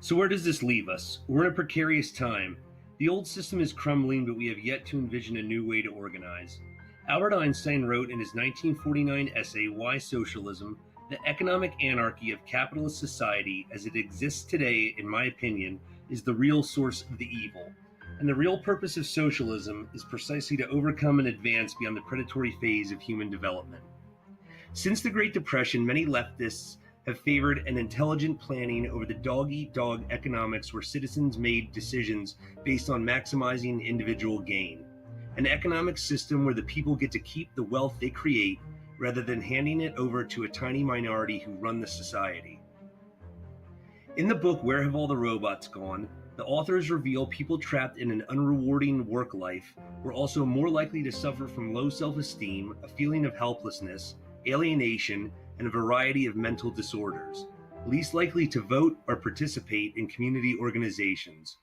So where does this leave us? We're in a precarious time. The old system is crumbling, but we have yet to envision a new way to organize. Albert Einstein wrote in his 1949 essay, Why Socialism? The economic anarchy of capitalist society as it exists today, in my opinion, is the real source of the evil. And the real purpose of socialism is precisely to overcome and advance beyond the predatory phase of human development. Since the Great Depression, many leftists have favored an intelligent planning over the dog-eat-dog economics where citizens made decisions based on maximizing individual gain. An economic system where the people get to keep the wealth they create rather than handing it over to a tiny minority who run the society. In the book Where Have All the Robots Gone?, the authors reveal people trapped in an unrewarding work life were also more likely to suffer from low self-esteem, a feeling of helplessness, alienation, and a variety of mental disorders, least likely to vote or participate in community organizations.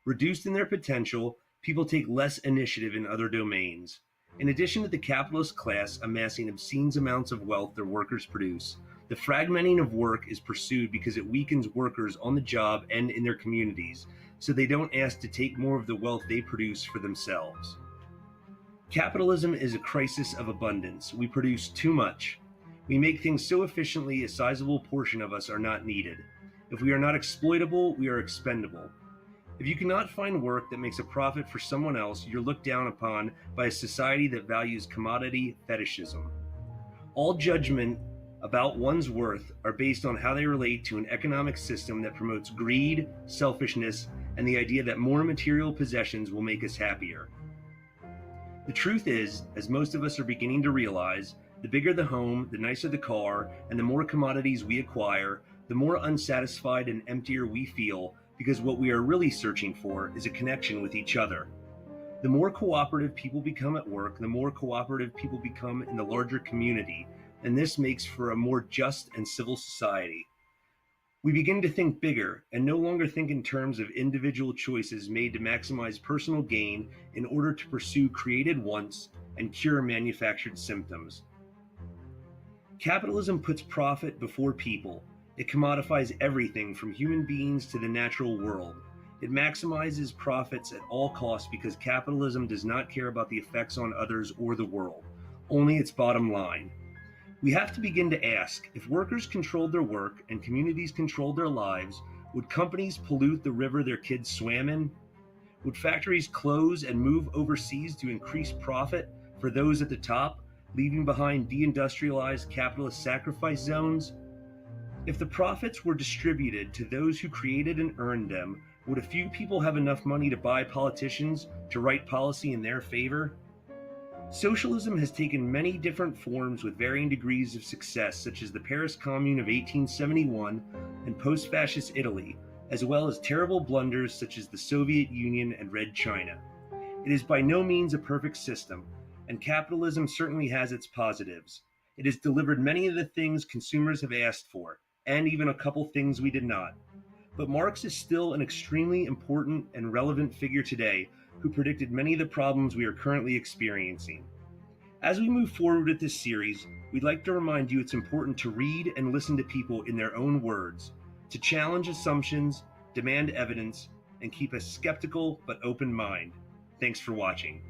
Reduced in their potential, people take less initiative in other domains. In addition to the capitalist class amassing obscene amounts of wealth their workers produce, the fragmenting of work is pursued because it weakens workers on the job and in their communities, so they don't ask to take more of the wealth they produce for themselves. Capitalism is a crisis of abundance. We produce too much. We make things so efficiently a sizable portion of us are not needed. If we are not exploitable, we are expendable. If you cannot find work that makes a profit for someone else, you're looked down upon by a society that values commodity fetishism. All judgment about one's worth are based on how they relate to an economic system that promotes greed, selfishness, and the idea that more material possessions will make us happier. The truth is, as most of us are beginning to realize, the bigger the home, the nicer the car, and the more commodities we acquire, the more unsatisfied and emptier we feel because what we are really searching for is a connection with each other. The more cooperative people become at work, the more cooperative people become in the larger community, and this makes for a more just and civil society. We begin to think bigger and no longer think in terms of individual choices made to maximize personal gain in order to pursue created wants and cure manufactured symptoms. Capitalism puts profit before people. It commodifies everything from human beings to the natural world. It maximizes profits at all costs because capitalism does not care about the effects on others or the world, only its bottom line. We have to begin to ask, if workers controlled their work and communities controlled their lives, would companies pollute the river their kids swam in? Would factories close and move overseas to increase profit for those at the top, leaving behind deindustrialized capitalist sacrifice zones? If the profits were distributed to those who created and earned them, would a few people have enough money to buy politicians to write policy in their favor? Socialism has taken many different forms with varying degrees of success, such as the Paris Commune of 1871 and post-fascist Italy, as well as terrible blunders such as the Soviet Union and Red China. It is by no means a perfect system, and capitalism certainly has its positives. It has delivered many of the things consumers have asked for, and even a couple things we did not. But Marx is still an extremely important and relevant figure today who predicted many of the problems we are currently experiencing. As we move forward with this series, we'd like to remind you it's important to read and listen to people in their own words, to challenge assumptions, demand evidence, and keep a skeptical but open mind. Thanks for watching.